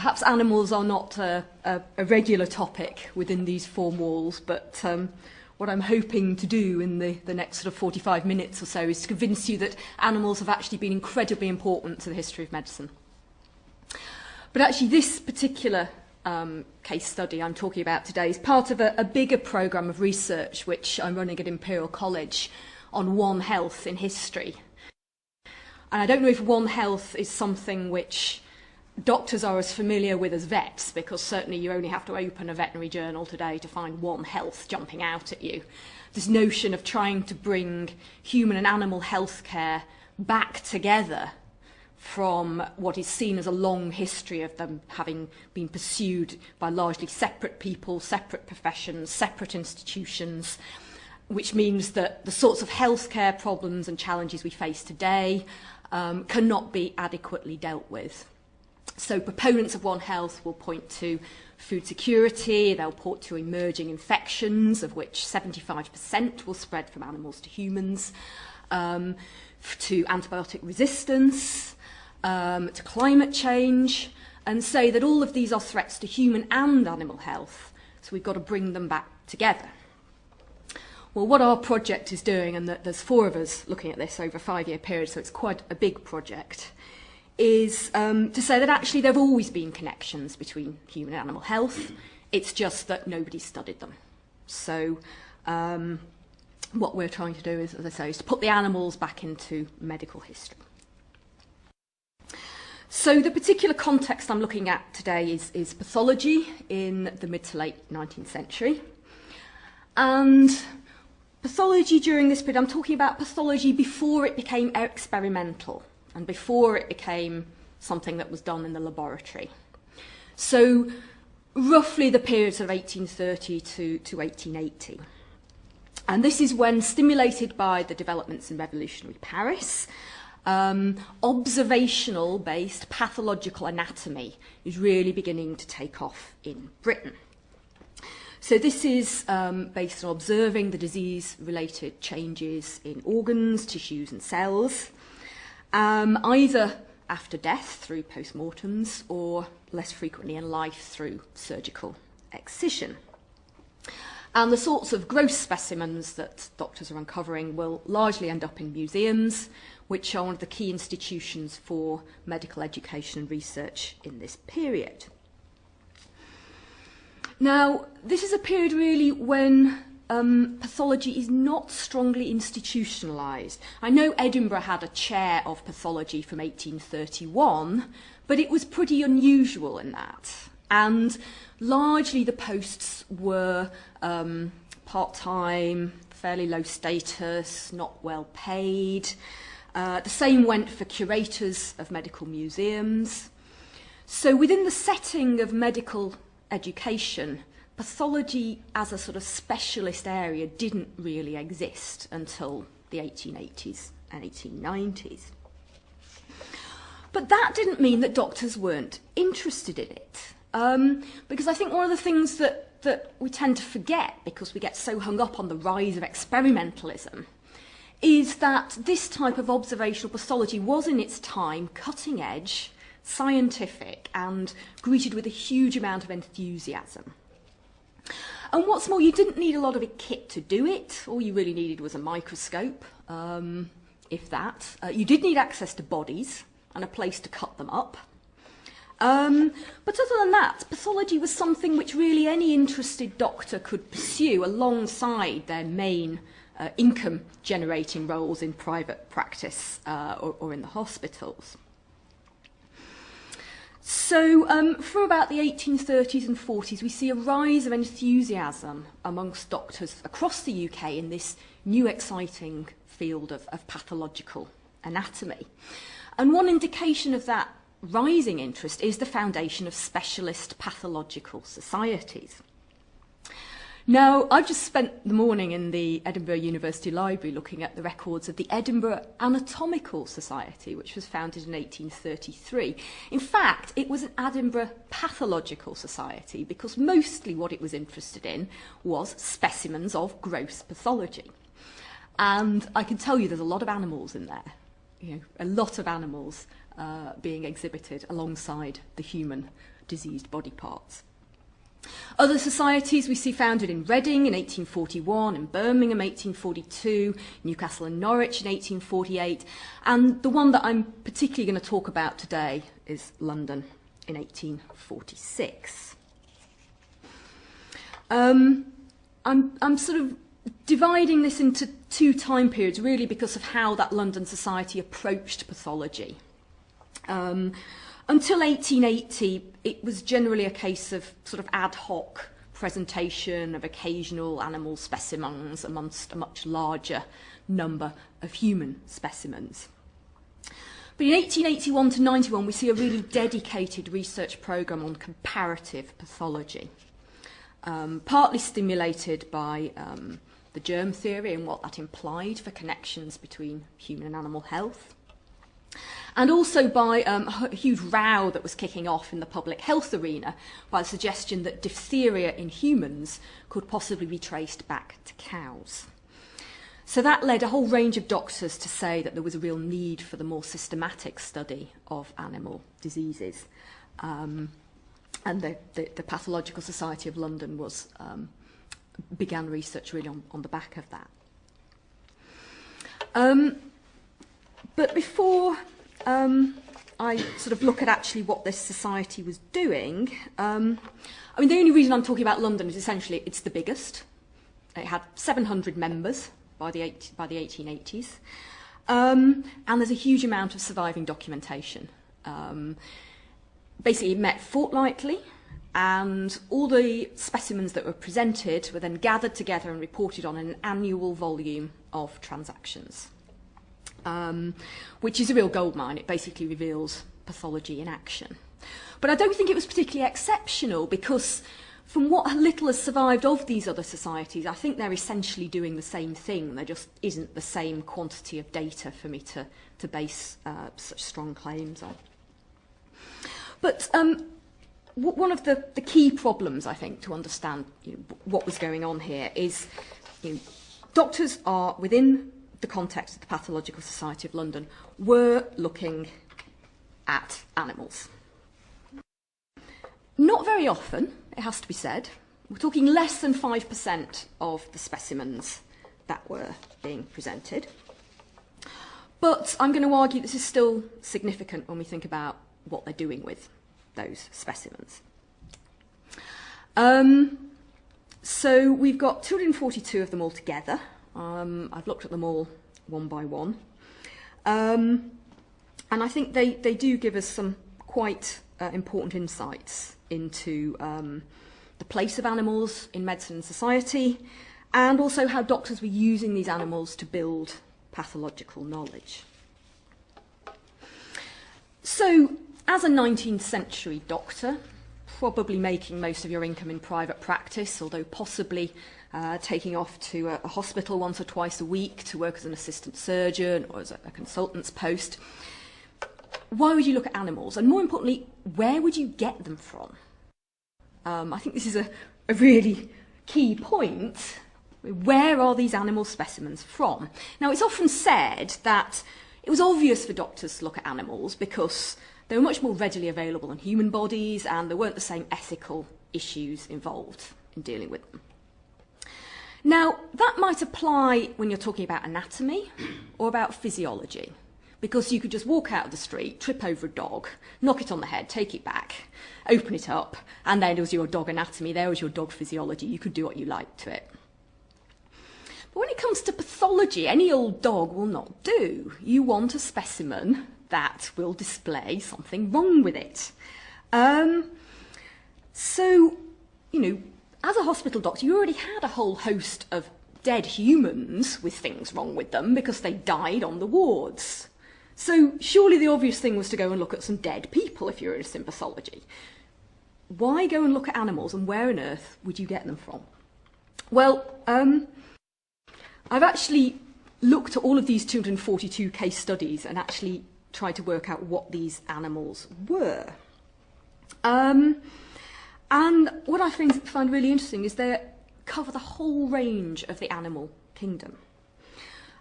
Perhaps animals are not a regular topic within these four walls, but what I'm hoping to do in the next sort of 45 minutes or so is to convince you that animals have actually been incredibly important to the history of medicine. But actually this particular case study I'm talking about today is part of a bigger programme of research which I'm running at Imperial College on One Health in history. And I don't know if One Health is something which doctors are as familiar with as vets, because certainly you only have to open a veterinary journal today to find One Health jumping out at you. This notion of trying to bring human and animal healthcare back together from what is seen as a long history of them having been pursued by largely separate people, separate professions, separate institutions, which means that the sorts of healthcare problems and challenges we face today cannot be adequately dealt with. So proponents of One Health will point to food security, they'll point to emerging infections, of which 75% will spread from animals to humans, to antibiotic resistance, to climate change, and say that all of these are threats to human and animal health, so we've got to bring them back together. Well, what our project is doing, and there's four of us looking at this over a 5-year period, so it's quite a big project, is to say that actually there have always been connections between human and animal health. It's just that nobody studied them. So what we're trying to do is, as I say, is to put the animals back into medical history. So the particular context I'm looking at today is pathology in the mid to late 19th century. And pathology during this period, I'm talking about pathology before it became experimental and before it became something that was done in the laboratory. So roughly the periods of 1830 to 1880. And this is when, stimulated by the developments in revolutionary Paris, observational-based pathological anatomy is really beginning to take off in Britain. So this is based on observing the disease-related changes in organs, tissues and cells, either after death through post-mortems or less frequently in life through surgical excision. And the sorts of gross specimens that doctors are uncovering will largely end up in museums, which are one of the key institutions for medical education and research in this period. Now, this is a period really when pathology is not strongly institutionalised. I know Edinburgh had a chair of pathology from 1831, but it was pretty unusual in that. And largely the posts were part-time, fairly low status, not well paid. The same went for curators of medical museums. So within the setting of medical education, pathology as a sort of specialist area didn't really exist until the 1880s and 1890s. But that didn't mean that doctors weren't interested in it. Because I think one of the things that we tend to forget, because we get so hung up on the rise of experimentalism, is that this type of observational pathology was in its time cutting edge, scientific, and greeted with a huge amount of enthusiasm. And what's more, you didn't need a lot of a kit to do it. All you really needed was a microscope, if that. You did need access to bodies and a place to cut them up. But other than that, pathology was something which really any interested doctor could pursue alongside their main income-generating roles in private practice or in the hospitals. So from about the 1830s and 40s, we see a rise of enthusiasm amongst doctors across the UK in this new exciting field of pathological anatomy. And one indication of that rising interest is the foundation of specialist pathological societies. Now, I've just spent the morning in the Edinburgh University Library looking at the records of the Edinburgh Anatomical Society, which was founded in 1833. In fact, it was an Edinburgh Pathological Society because mostly what it was interested in was specimens of gross pathology. And I can tell you there's a lot of animals in there, a lot of animals being exhibited alongside the human diseased body parts. Other societies we see founded in Reading in 1841, in Birmingham 1842, Newcastle and Norwich in 1848, and the one that I'm particularly going to talk about today is London in 1846. I'm sort of dividing this into two time periods, really because of how that London society approached pathology. Until 1880, it was generally a case of sort of ad hoc presentation of occasional animal specimens amongst a much larger number of human specimens. But in 1881 to 91, we see a really dedicated research programme on comparative pathology, partly stimulated by the germ theory and what that implied for connections between human and animal health, and also by a huge row that was kicking off in the public health arena by the suggestion that diphtheria in humans could possibly be traced back to cows. So that led a whole range of doctors to say that there was a real need for the more systematic study of animal diseases. And the Pathological Society of London began research really on the back of that. But before I sort of look at actually what this society was doing, I mean, the only reason I'm talking about London is essentially it's the biggest. It had 700 members by the 1880s, and there's a huge amount of surviving documentation. Basically, it met fortnightly, and all the specimens that were presented were then gathered together and reported on in an annual volume of transactions, which is a real goldmine. It basically reveals pathology in action. But I don't think it was particularly exceptional, because from what little has survived of these other societies, I think they're essentially doing the same thing. There just isn't the same quantity of data for me to base such strong claims on. But one of the key problems, I think, to understand what was going on here is doctors are, within the context of the Pathological Society of London, were looking at animals. Not very often, it has to be said. We're talking less than 5% of the specimens that were being presented. But I'm going to argue this is still significant when we think about what they're doing with those specimens. So we've got 242 of them altogether. I've looked at them all one by one. And I think they do give us some quite important insights into the place of animals in medicine and society, and also how doctors were using these animals to build pathological knowledge. So, as a 19th century doctor, probably making most of your income in private practice, although possibly taking off to a hospital once or twice a week to work as an assistant surgeon or as a consultant's post, why would you look at animals? And more importantly, where would you get them from? I think this is a really key point. Where are these animal specimens from? Now, it's often said that it was obvious for doctors to look at animals because they were much more readily available than human bodies, and there weren't the same ethical issues involved in dealing with them. Now, that might apply when you're talking about anatomy or about physiology, because you could just walk out of the street, trip over a dog, knock it on the head, take it back, open it up, and there was your dog anatomy, there was your dog physiology. You could do what you liked to it. But when it comes to pathology, any old dog will not do. You want a specimen that will display something wrong with it. So, as a hospital doctor, you already had a whole host of dead humans with things wrong with them because they died on the wards. So surely the obvious thing was to go and look at some dead people if you're interested in pathology. Why go and look at animals, and where on earth would you get them from? Well, I've actually looked at all of these 242 case studies and actually tried to work out what these animals were. And what I find really interesting is they cover the whole range of the animal kingdom.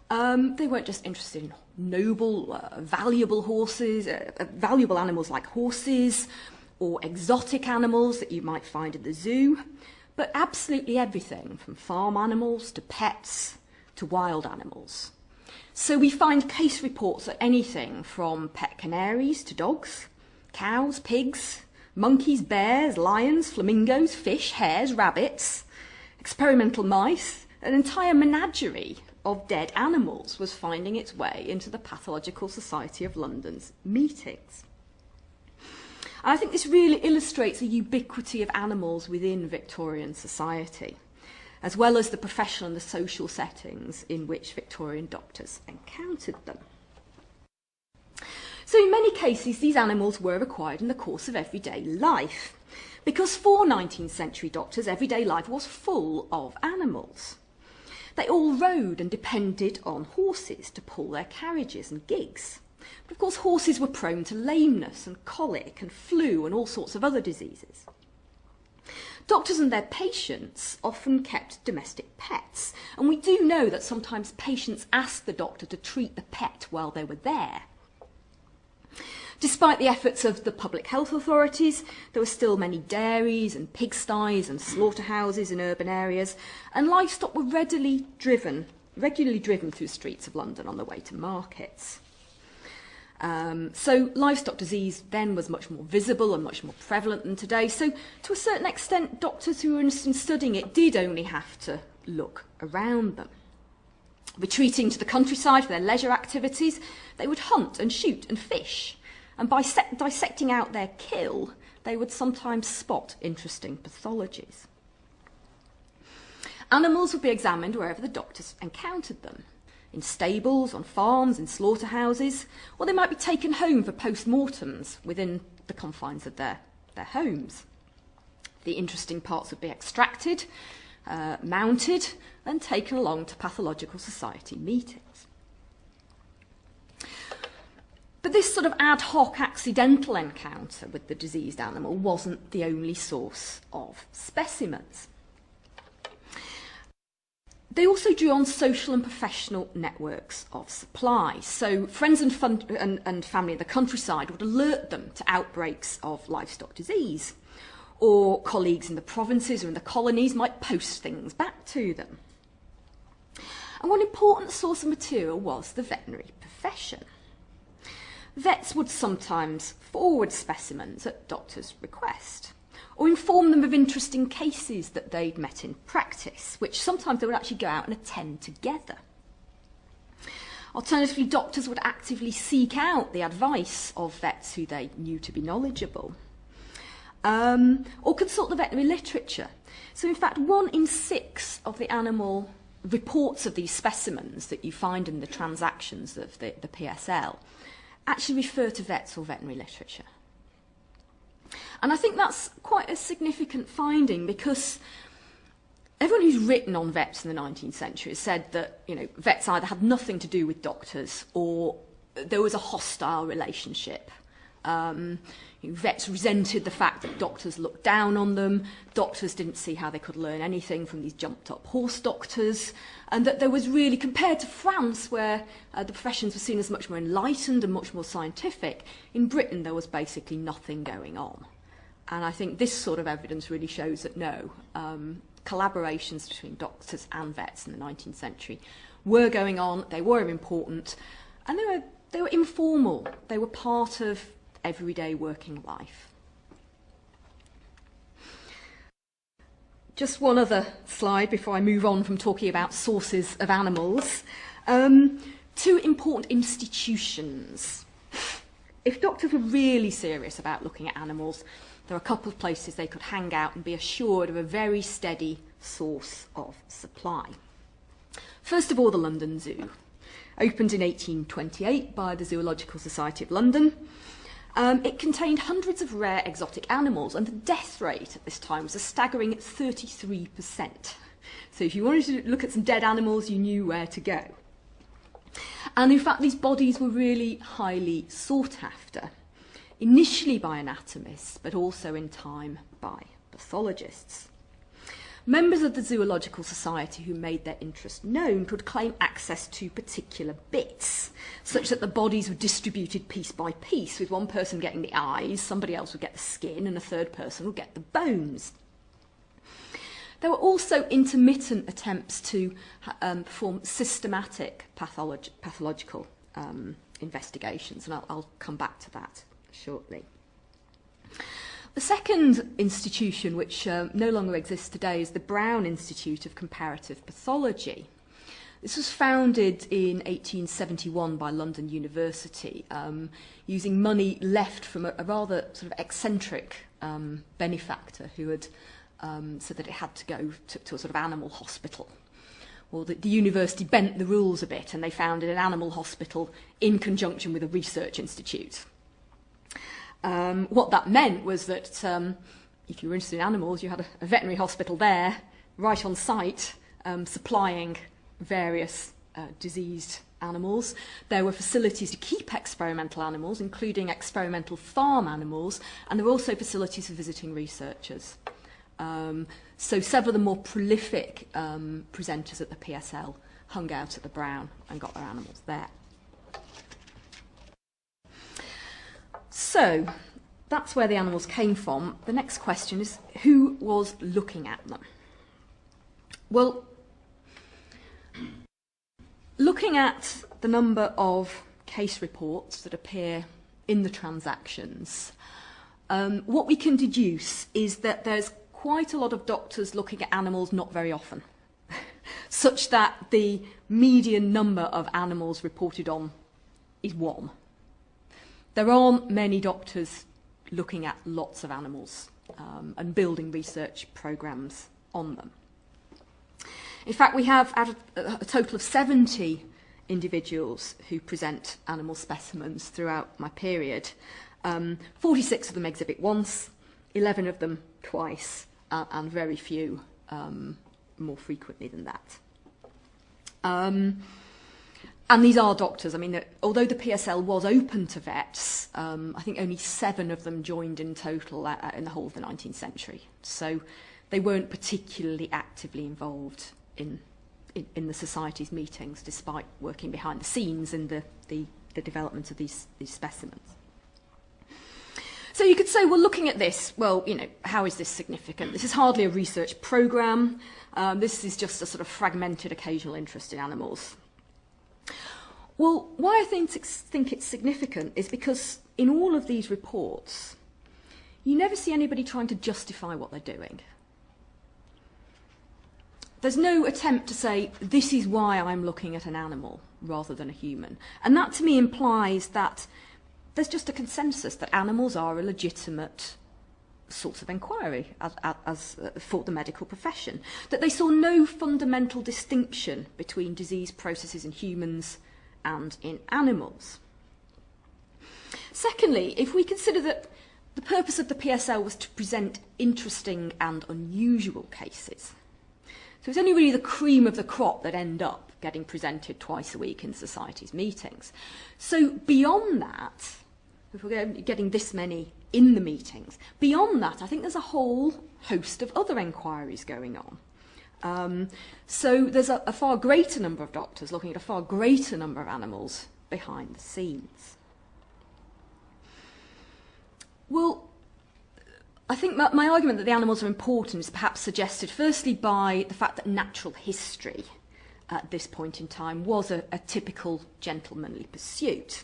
They weren't just interested in noble, valuable horses, valuable animals like horses, or exotic animals that you might find at the zoo, but absolutely everything from farm animals to pets to wild animals. So we find case reports of anything from pet canaries to dogs, cows, pigs, monkeys, bears, lions, flamingos, fish, hares, rabbits, experimental mice. An entire menagerie of dead animals was finding its way into the Pathological Society of London's meetings. And I think this really illustrates the ubiquity of animals within Victorian society, as well as the professional and the social settings in which Victorian doctors encountered them. So in many cases, these animals were acquired in the course of everyday life, because for 19th century doctors, everyday life was full of animals. They all rode and depended on horses to pull their carriages and gigs. But of course, horses were prone to lameness and colic and flu and all sorts of other diseases. Doctors and their patients often kept domestic pets, and we do know that sometimes patients asked the doctor to treat the pet while they were there. Despite the efforts of the public health authorities, there were still many dairies and pigsties and slaughterhouses in urban areas, and livestock were regularly driven through the streets of London on the way to markets. So livestock disease then was much more visible and much more prevalent than today. So to a certain extent, doctors who were interested in studying it did only have to look around them. Retreating to the countryside for their leisure activities, they would hunt and shoot and fish. And by dissecting out their kill, they would sometimes spot interesting pathologies. Animals would be examined wherever the doctors encountered them, in stables, on farms, in slaughterhouses, or they might be taken home for post-mortems within the confines of their homes. The interesting parts would be extracted, mounted, and taken along to Pathological Society meetings. But this sort of ad hoc accidental encounter with the diseased animal wasn't the only source of specimens. They also drew on social and professional networks of supply. So friends and family in the countryside would alert them to outbreaks of livestock disease, or colleagues in the provinces or in the colonies might post things back to them. And one important source of material was the veterinary profession. Vets would sometimes forward specimens at doctors' request, or inform them of interesting cases that they'd met in practice, which sometimes they would actually go out and attend together. Alternatively, doctors would actively seek out the advice of vets who they knew to be knowledgeable, or consult the veterinary literature. So in fact, 1 in 6 of the animal reports of these specimens that you find in the transactions of the PSL actually refer to vets or veterinary literature. And I think that's quite a significant finding, because everyone who's written on vets in the 19th century has said that, vets either had nothing to do with doctors or there was a hostile relationship. Vets resented the fact that doctors looked down on them, doctors didn't see how they could learn anything from these jumped-up horse doctors, and that there was really, compared to France, where the professions were seen as much more enlightened and much more scientific, in Britain there was basically nothing going on. And I think this sort of evidence really shows that no, collaborations between doctors and vets in the 19th century were going on, they were important, and they were informal, they were part of everyday working life. Just one other slide before I move on from talking about sources of animals. 2 important institutions. If doctors were really serious about looking at animals, there are a couple of places they could hang out and be assured of a very steady source of supply. First of all, the London Zoo, opened in 1828 by the Zoological Society of London. It contained hundreds of rare exotic animals, and the death rate at this time was a staggering 33%. So if you wanted to look at some dead animals, you knew where to go. And in fact, these bodies were really highly sought after, initially by anatomists, but also in time by pathologists. members of the Zoological Society who made their interest known could claim access to particular bits, such that the bodies were distributed piece by piece, with one person getting the eyes, somebody else would get the skin, and a third person would get the bones. There were also intermittent attempts to perform systematic pathological investigations, and I'll come back to that shortly. The second institution, which no longer exists today, is the Brown Institute of Comparative Pathology. This was founded in 1871 by London University, using money left from a rather sort of eccentric benefactor who had said that it had to go to a sort of animal hospital. Well, the university bent the rules a bit, and they founded an animal hospital in conjunction with a research institute. What that meant was that if you were interested in animals, you had a veterinary hospital there, right on site, supplying various diseased animals. There were facilities to keep experimental animals, including experimental farm animals, and there were also facilities for visiting researchers. So several of the more prolific presenters at the PSL hung out at the Brown and got their animals there. So that's where the animals came from. The next question is, who was looking at them? Well, looking at the number of case reports that appear in the transactions, what we can deduce is that there's quite a lot of doctors looking at animals not very often, such that the median number of animals reported on is 1. There aren't many doctors looking at lots of animals and building research programs on them. In fact, we have a total of 70 individuals who present animal specimens throughout my period. 46 of them exhibit once, 11 of them twice, and very few more frequently than that. And these are doctors. I mean, although the PSL was open to vets, I think only 7 of them joined in total in the whole of the 19th century. So they weren't particularly actively involved in the Society's meetings, despite working behind the scenes in the development of these specimens. So you could say, well, looking at this, well, you know, how is this significant? This is hardly a research programme. This is just a sort of fragmented occasional interest in animals. Well, why I think it's significant is because in all of these reports, you never see anybody trying to justify what they're doing. There's no attempt to say, this is why I'm looking at an animal rather than a human. And that to me implies that there's just a consensus that animals are a legitimate source of inquiry as for the medical profession, that they saw no fundamental distinction between disease processes in humans and in animals. Secondly, if we consider that the purpose of the PSL was to present interesting and unusual cases, so it's only really the cream of the crop that end up getting presented twice a week in Society's meetings. So beyond that, if we're getting this many in the meetings, beyond that, I think there's a whole host of other inquiries going on. So there's a far greater number of doctors looking at a far greater number of animals behind the scenes. Well, I think my argument that the animals are important is perhaps suggested firstly by the fact that natural history at this point in time was a typical gentlemanly pursuit.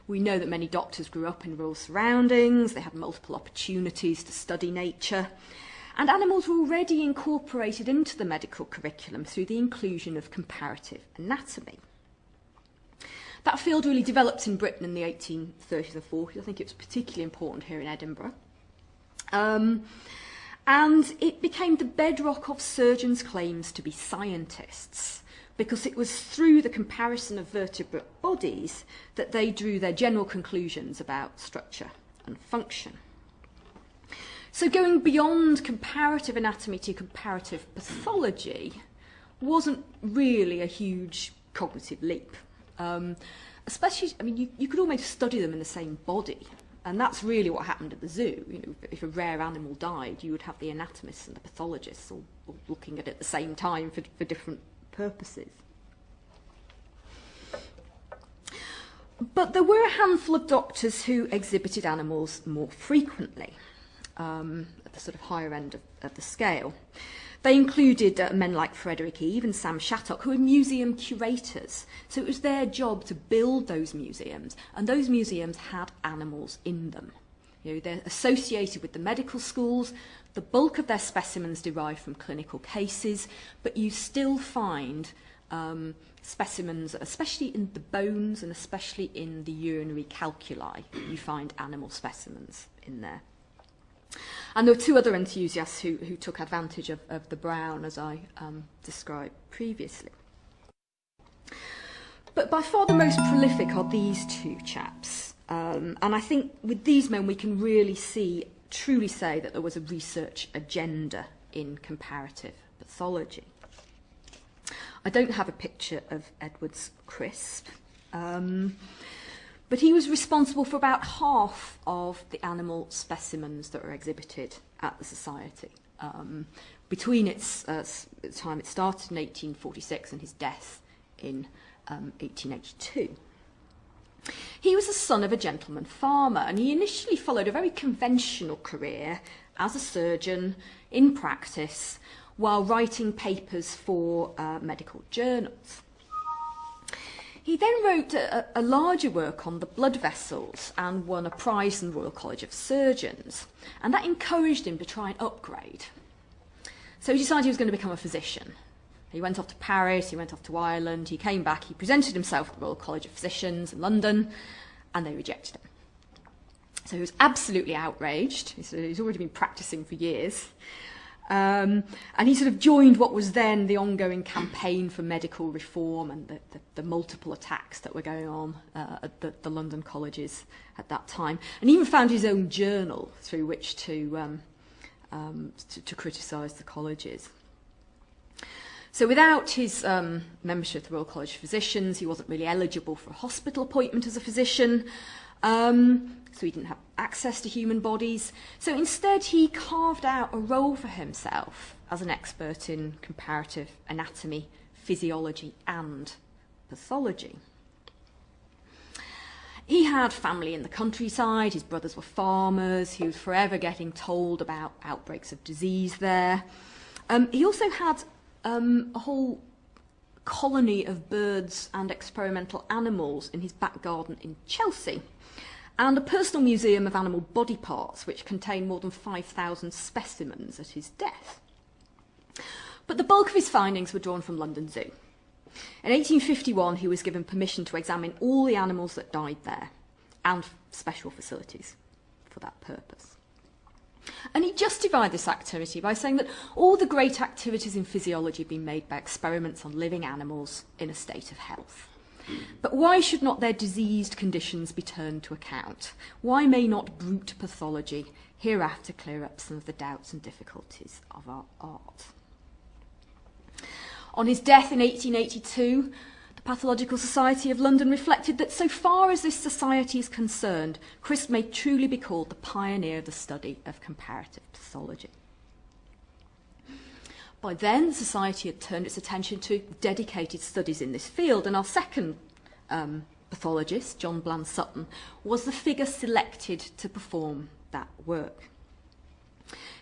We know that many doctors grew up in rural surroundings, they had multiple opportunities to study nature, and animals were already incorporated into the medical curriculum through the inclusion of comparative anatomy. That field really developed in Britain in the 1830s and 40s. I think it was particularly important here in Edinburgh. And it became the bedrock of surgeons' claims to be scientists, because it was through the comparison of vertebrate bodies that they drew their general conclusions about structure and function. So going beyond comparative anatomy to comparative pathology wasn't really a huge cognitive leap. Especially, I mean, you could almost study them in the same body. And that's really what happened at the zoo. You know, if a rare animal died, you would have the anatomists and the pathologists all looking at it at the same time for different purposes. But there were a handful of doctors who exhibited animals more frequently, at the sort of higher end of the scale. They included men like Frederick Eve and Sam Shattock, who were museum curators. So it was their job to build those museums, and those museums had animals in them. You know, they're associated with the medical schools. The bulk of their specimens derive from clinical cases, but you still find specimens, especially in the bones and especially in the urinary calculi, you find animal specimens in there. And there were two other enthusiasts who took advantage of the brown, as I described previously. But by far the most prolific are these two chaps. And I think with these men we can really truly say that there was a research agenda in comparative pathology. I don't have a picture of Edward's Crisp, but he was responsible for about half of the animal specimens that were exhibited at the Society between its time it started in 1846 and his death in 1882. He was the son of a gentleman farmer, and he initially followed a very conventional career as a surgeon in practice while writing papers for medical journals. He then wrote a larger work on the blood vessels and won a prize from the Royal College of Surgeons, and that encouraged him to try and upgrade. So he decided he was going to become a physician. He went off to Paris, he went off to Ireland, he came back, he presented himself at the Royal College of Physicians in London, and they rejected him. So he was absolutely outraged. He's already been practicing for years. And he sort of joined what was then the ongoing campaign for medical reform and the multiple attacks that were going on at the London colleges at that time. And he even found his own journal through which to criticise the colleges. So without his membership at the Royal College of Physicians, he wasn't really eligible for a hospital appointment as a physician. So he didn't have access to human bodies. So instead he carved out a role for himself as an expert in comparative anatomy, physiology and pathology. He had family in the countryside, his brothers were farmers, he was forever getting told about outbreaks of disease there. He also had a whole colony of birds and experimental animals in his back garden in Chelsea, and a personal museum of animal body parts which contained more than 5,000 specimens at his death. But the bulk of his findings were drawn from London Zoo. In 1851 he was given permission to examine all the animals that died there, and special facilities for that purpose. And he justified this activity by saying that all the great activities in physiology had been made by experiments on living animals in a state of health. But why should not their diseased conditions be turned to account? Why may not brute pathology hereafter clear up some of the doubts and difficulties of our art? On his death in 1882, the Pathological Society of London reflected that so far as this society is concerned, Crisp may truly be called the pioneer of the study of comparative pathology. By then, the Society had turned its attention to dedicated studies in this field, and our second pathologist, John Bland Sutton, was the figure selected to perform that work.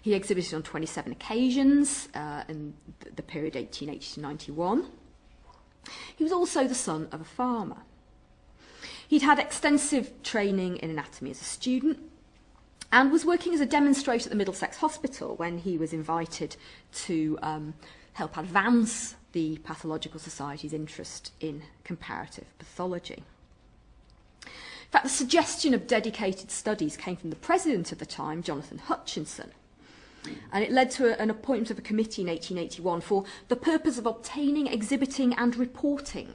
He exhibited on 27 occasions in the period 1880 to 91. He was also the son of a farmer. He'd had extensive training in anatomy as a student and was working as a demonstrator at the Middlesex Hospital when he was invited to help advance the Pathological Society's interest in comparative pathology. In fact, the suggestion of dedicated studies came from the president at the time, Jonathan Hutchinson, and it led to an appointment of a committee in 1881 for the purpose of obtaining, exhibiting and reporting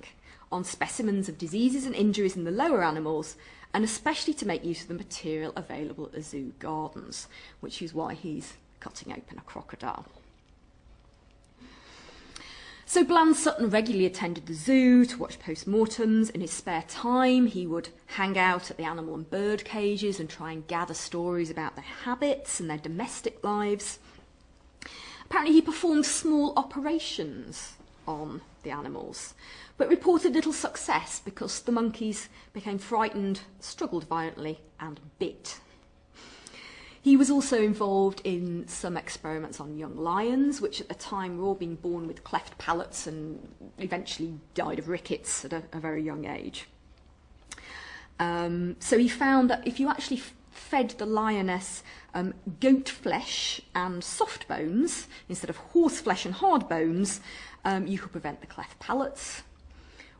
on specimens of diseases and injuries in the lower animals, and especially to make use of the material available at the zoo gardens, which is why he's cutting open a crocodile. So Bland Sutton regularly attended the zoo to watch post-mortems. In his spare time, he would hang out at the animal and bird cages and try and gather stories about their habits and their domestic lives. Apparently he performed small operations on the animals, but reported little success because the monkeys became frightened, struggled violently, and bit. He was also involved in some experiments on young lions, which at the time were all being born with cleft palates and eventually died of rickets at a very young age. So he found that if you actually fed the lioness goat flesh and soft bones instead of horse flesh and hard bones, you could prevent the cleft palates.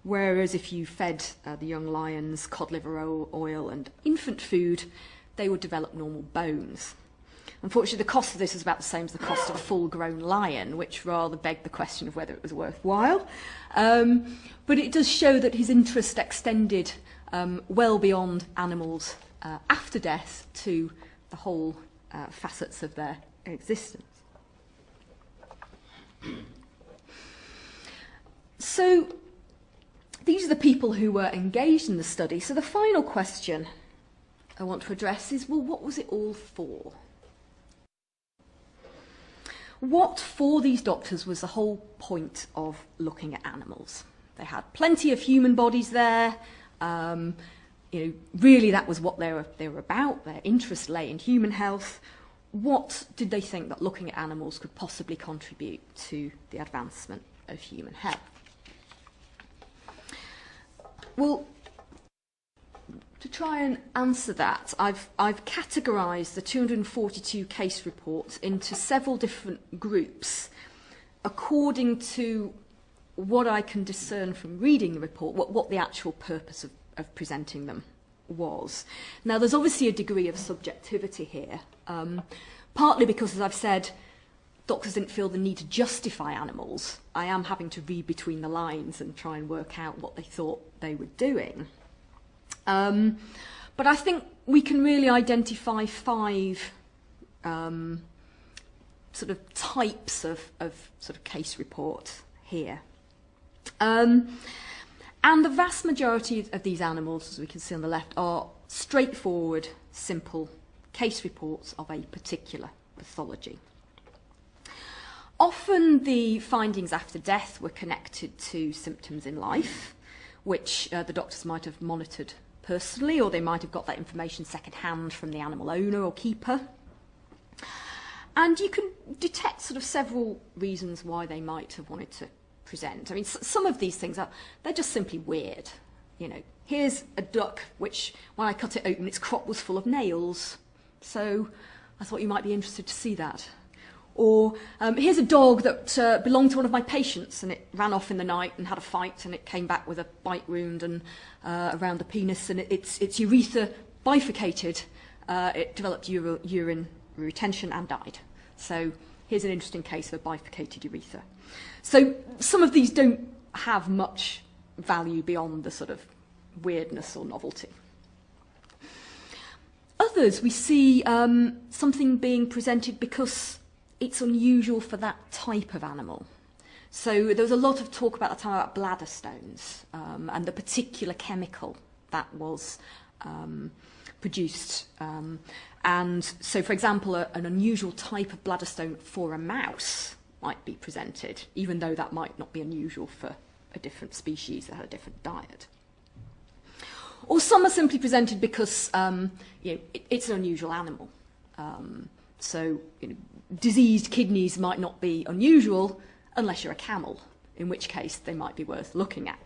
Whereas if you fed the young lions cod liver oil and infant food, they would develop normal bones. Unfortunately, the cost of this was about the same as the cost of a full-grown lion, which rather begged the question of whether it was worthwhile. But it does show that his interest extended well beyond animals after death to the whole facets of their existence. So these are the people who were engaged in the study. So the final question I want to address is, well, what was it all for? What for these doctors was the whole point of looking at animals? They had plenty of human bodies there. Really that was what they were about. Their interest lay in human health. What did they think that looking at animals could possibly contribute to the advancement of human health? Well, to try and answer that, I've categorised the 242 case reports into several different groups according to what I can discern from reading the report, what the actual purpose of presenting them was. Now, there's obviously a degree of subjectivity here, partly because, as I've said, doctors didn't feel the need to justify animals. I am having to read between the lines and try and work out what they thought they were doing. But I think we can really identify 5 sort of types of sort of case report here. And the vast majority of these animals, as we can see on the left, are straightforward, simple case reports of a particular pathology. Often the findings after death were connected to symptoms in life, which the doctors might have monitored personally, or they might have got that information second-hand from the animal owner or keeper. And you can detect sort of several reasons why they might have wanted to present. I mean, some of these things they're just simply weird. You know, here's a duck which, when I cut it open, its crop was full of nails. So I thought you might be interested to see that. Or here's a dog that belonged to one of my patients, and it ran off in the night and had a fight, and it came back with a bite wound and around the penis, and its urethra bifurcated. It developed urine retention and died. So here's an interesting case of a bifurcated urethra. So some of these don't have much value beyond the sort of weirdness or novelty. Others, we see something being presented because it's unusual for that type of animal. So there was a lot of talk about the time about bladder stones and the particular chemical that was produced. And so, for example, an unusual type of bladder stone for a mouse might be presented, even though that might not be unusual for a different species that had a different diet. Or some are simply presented because it's an unusual animal. So diseased kidneys might not be unusual unless you're a camel, in which case they might be worth looking at.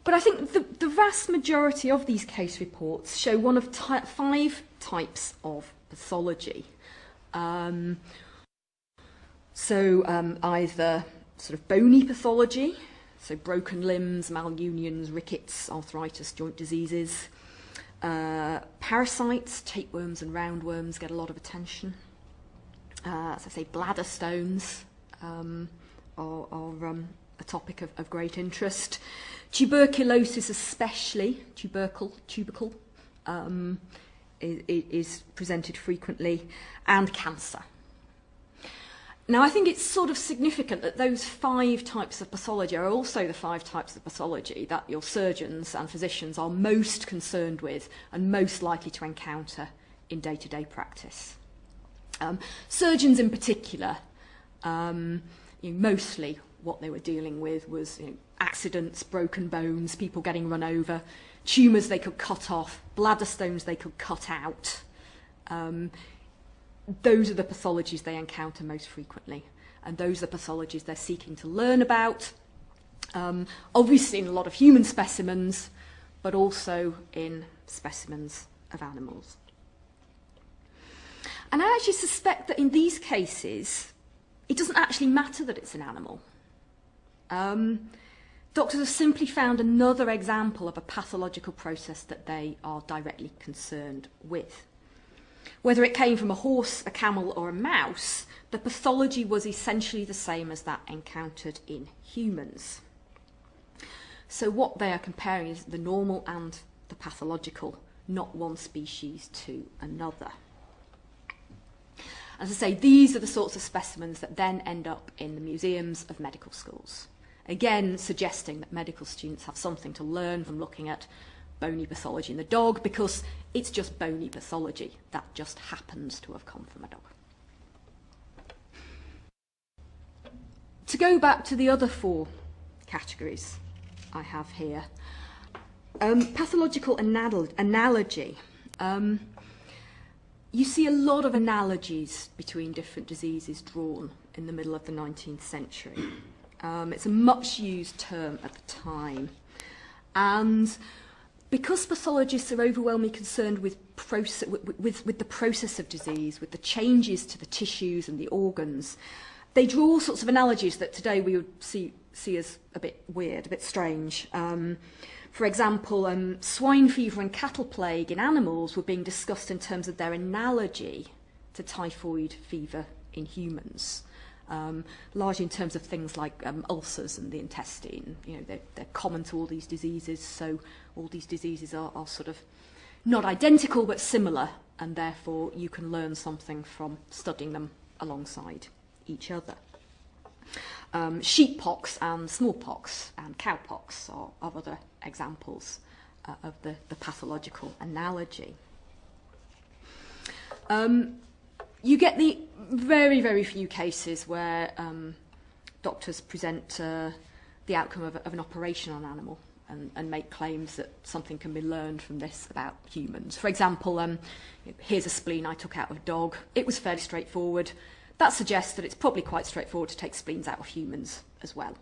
But I think the vast majority of these case reports show one of 5 types of pathology. Either sort of bony pathology, so broken limbs, malunions, rickets, arthritis, joint diseases. Parasites, tapeworms and roundworms get a lot of attention. As I say, bladder stones are a topic of great interest. Tuberculosis especially, tubercle, is presented frequently, and cancer. Now, I think it's sort of significant that those 5 types of pathology are also the 5 types of pathology that your surgeons and physicians are most concerned with and most likely to encounter in day-to-day practice. Surgeons in particular, mostly what they were dealing with was accidents, broken bones, people getting run over, tumours they could cut off, bladder stones they could cut out. Those are the pathologies they encounter most frequently, and those are the pathologies they're seeking to learn about, obviously in a lot of human specimens, but also in specimens of animals. And I actually suspect that in these cases, it doesn't actually matter that it's an animal. Doctors have simply found another example of a pathological process that they are directly concerned with. Whether it came from a horse, a camel, or a mouse, the pathology was essentially the same as that encountered in humans. So what they are comparing is the normal and the pathological, not one species to another. As I say, these are the sorts of specimens that then end up in the museums of medical schools. Again, suggesting that medical students have something to learn from looking at bony pathology in the dog, because it's just bony pathology that just happens to have come from a dog. To go back to the other 4 categories I have here, pathological analogy. You see a lot of analogies between different diseases drawn in the middle of the 19th century. It's a much used term at the time. And because pathologists are overwhelmingly concerned with the process of disease, with the changes to the tissues and the organs, they draw all sorts of analogies that today we would see as a bit weird, a bit strange. For example, swine fever and cattle plague in animals were being discussed in terms of their analogy to typhoid fever in humans. Largely in terms of things like ulcers and the intestine. They're common to all these diseases, so all these diseases are sort of not identical but similar, and therefore you can learn something from studying them alongside each other. Sheeppox and smallpox and cowpox are other examples of the pathological analogy. You get the very, very few cases where doctors present the outcome of an operation on an animal and make claims that something can be learned from this about humans. For example, here's a spleen I took out of a dog. It was fairly straightforward. That suggests that it's probably quite straightforward to take spleens out of humans as well.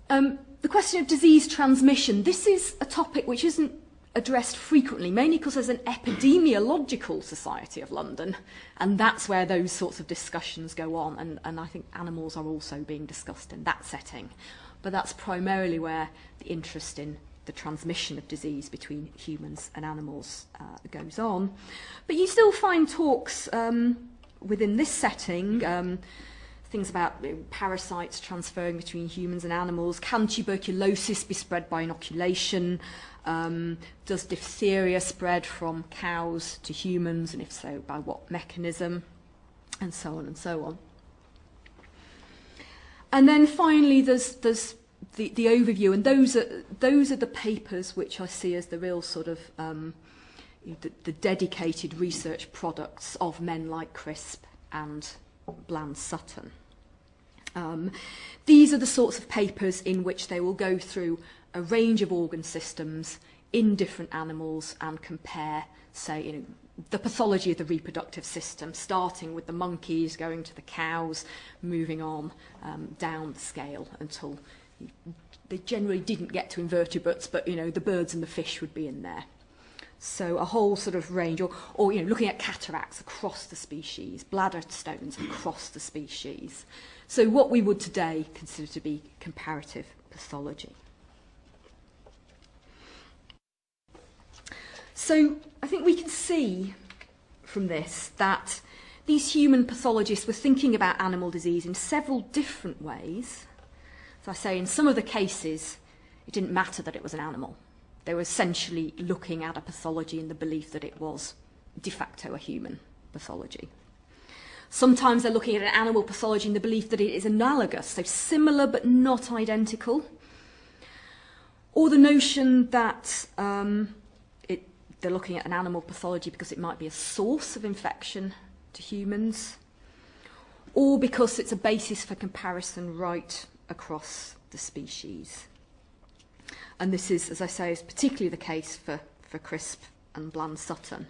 The question of disease transmission. This is a topic which isn't addressed frequently, mainly because there's an Epidemiological Society of London, and that's where those sorts of discussions go on, and I think animals are also being discussed in that setting. But that's primarily where the interest in the transmission of disease between humans and animals goes on. But you still find talks within this setting, things about parasites transferring between humans and animals. Can tuberculosis be spread by inoculation? Does diphtheria spread from cows to humans, and if so, by what mechanism? And so on and so on. And then finally, there's the overview, and those are the papers which I see as the real sort of the dedicated research products of men like Crisp and Bland Sutton. These are the sorts of papers in which they will go through a range of organ systems in different animals and compare, say, the pathology of the reproductive system, starting with the monkeys, going to the cows, moving on down the scale until they generally didn't get to invertebrates, but the birds and the fish would be in there. So a whole sort of range, or looking at cataracts across the species, bladder stones across the species. So what we would today consider to be comparative pathology. So I think we can see from this that these human pathologists were thinking about animal disease in several different ways. So I say in some of the cases, it didn't matter that it was an animal. They were essentially looking at a pathology in the belief that it was de facto a human pathology. Sometimes they're looking at an animal pathology in the belief that it is analogous, so similar but not identical. Or the notion that they're looking at an animal pathology because it might be a source of infection to humans, or because it's a basis for comparison right across the species. And this is, as I say, is particularly the case for Crisp and Bland Sutton.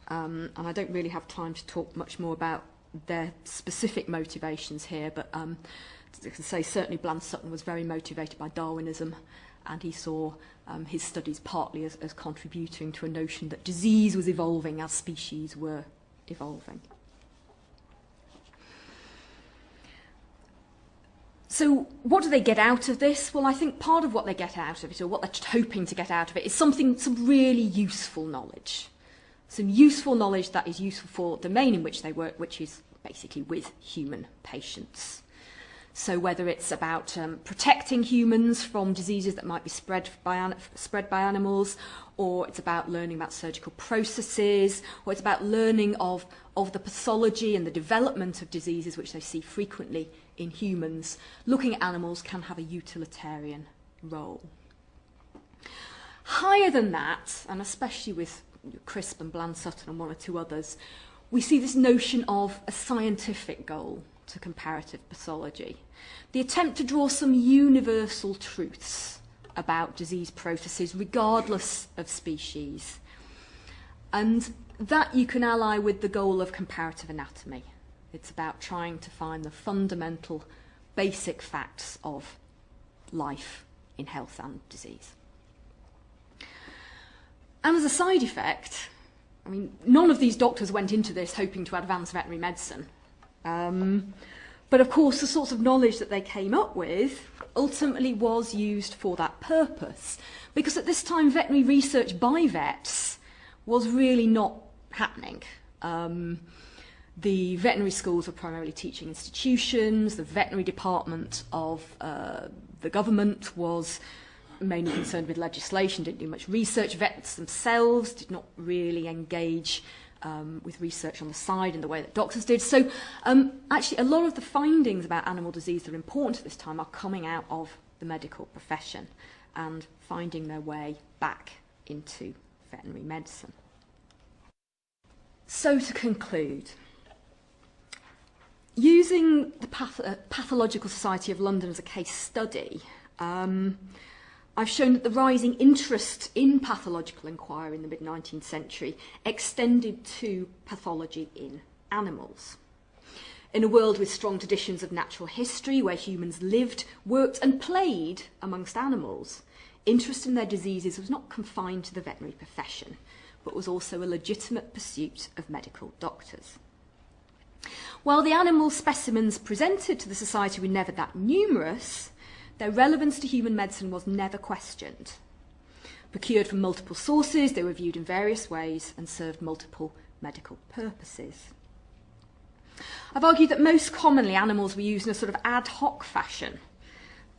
And I don't really have time to talk much more about their specific motivations here, but as I can say, certainly Bland Sutton was very motivated by Darwinism, and he saw his studies partly as contributing to a notion that disease was evolving as species were evolving. So what do they get out of this? Well, I think part of what they get out of it, or what they're hoping to get out of it, is some really useful knowledge. Some useful knowledge that is useful for the domain in which they work, which is basically with human patients. So whether it's about protecting humans from diseases that might be spread by animals, or it's about learning about surgical processes, or it's about learning of the pathology and the development of diseases which they see frequently in humans, looking at animals can have a utilitarian role. Higher than that, and especially with Crisp and Bland Sutton and one or two others, we see this notion of a scientific goal to comparative pathology. The attempt to draw some universal truths about disease processes regardless of species. And that you can ally with the goal of comparative anatomy. It's about trying to find the fundamental basic facts of life in health and disease. And as a side effect, I mean, none of these doctors went into this hoping to advance veterinary medicine. But of course, the sorts of knowledge that they came up with ultimately was used for that purpose. Because at this time, veterinary research by vets was really not happening. The veterinary schools were primarily teaching institutions. The veterinary department of the government was mainly concerned with legislation, didn't do much research. Vets themselves did not really engage with research on the side in the way that doctors did. So actually a lot of the findings about animal disease that are important at this time are coming out of the medical profession and finding their way back into veterinary medicine. So to conclude, using the Pathological Society of London as a case study, I've shown that the rising interest in pathological inquiry in the mid-19th century extended to pathology in animals. In a world with strong traditions of natural history, where humans lived, worked and played amongst animals, interest in their diseases was not confined to the veterinary profession, but was also a legitimate pursuit of medical doctors. While the animal specimens presented to the Society were never that numerous, their relevance to human medicine was never questioned. Procured from multiple sources, they were viewed in various ways and served multiple medical purposes. I've argued that most commonly animals were used in a sort of ad hoc fashion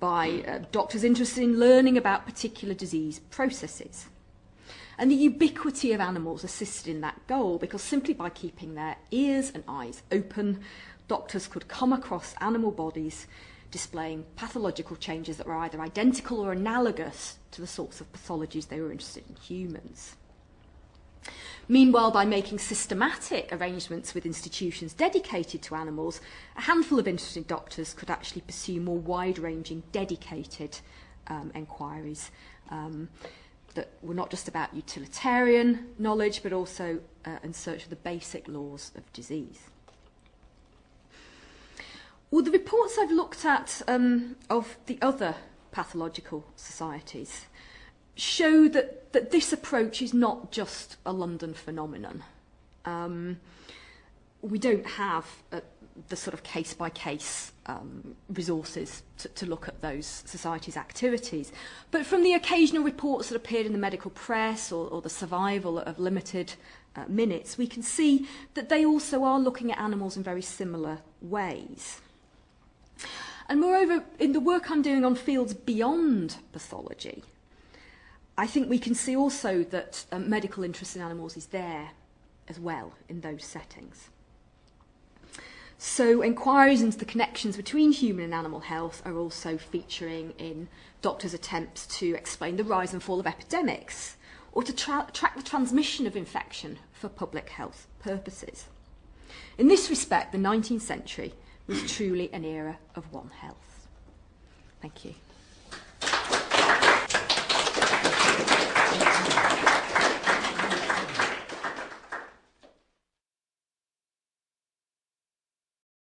by doctors interested in learning about particular disease processes. And the ubiquity of animals assisted in that goal, because simply by keeping their ears and eyes open, doctors could come across animal bodies displaying pathological changes that were either identical or analogous to the sorts of pathologies they were interested in humans. Meanwhile, by making systematic arrangements with institutions dedicated to animals, a handful of interested doctors could actually pursue more wide-ranging, dedicated enquiries that were not just about utilitarian knowledge, but also in search of the basic laws of disease. Well, the reports I've looked at of the other pathological societies show that this approach is not just a London phenomenon. We don't have the sort of case-by-case resources to look at those societies' activities. But from the occasional reports that appeared in the medical press or the survival of limited minutes, we can see that they also are looking at animals in very similar ways. And moreover, in the work I'm doing on fields beyond pathology, I think we can see also that medical interest in animals is there as well in those settings. So inquiries into the connections between human and animal health are also featuring in doctors' attempts to explain the rise and fall of epidemics, or to track the transmission of infection for public health purposes. In this respect, the 19th century was truly an era of One Health. Thank you.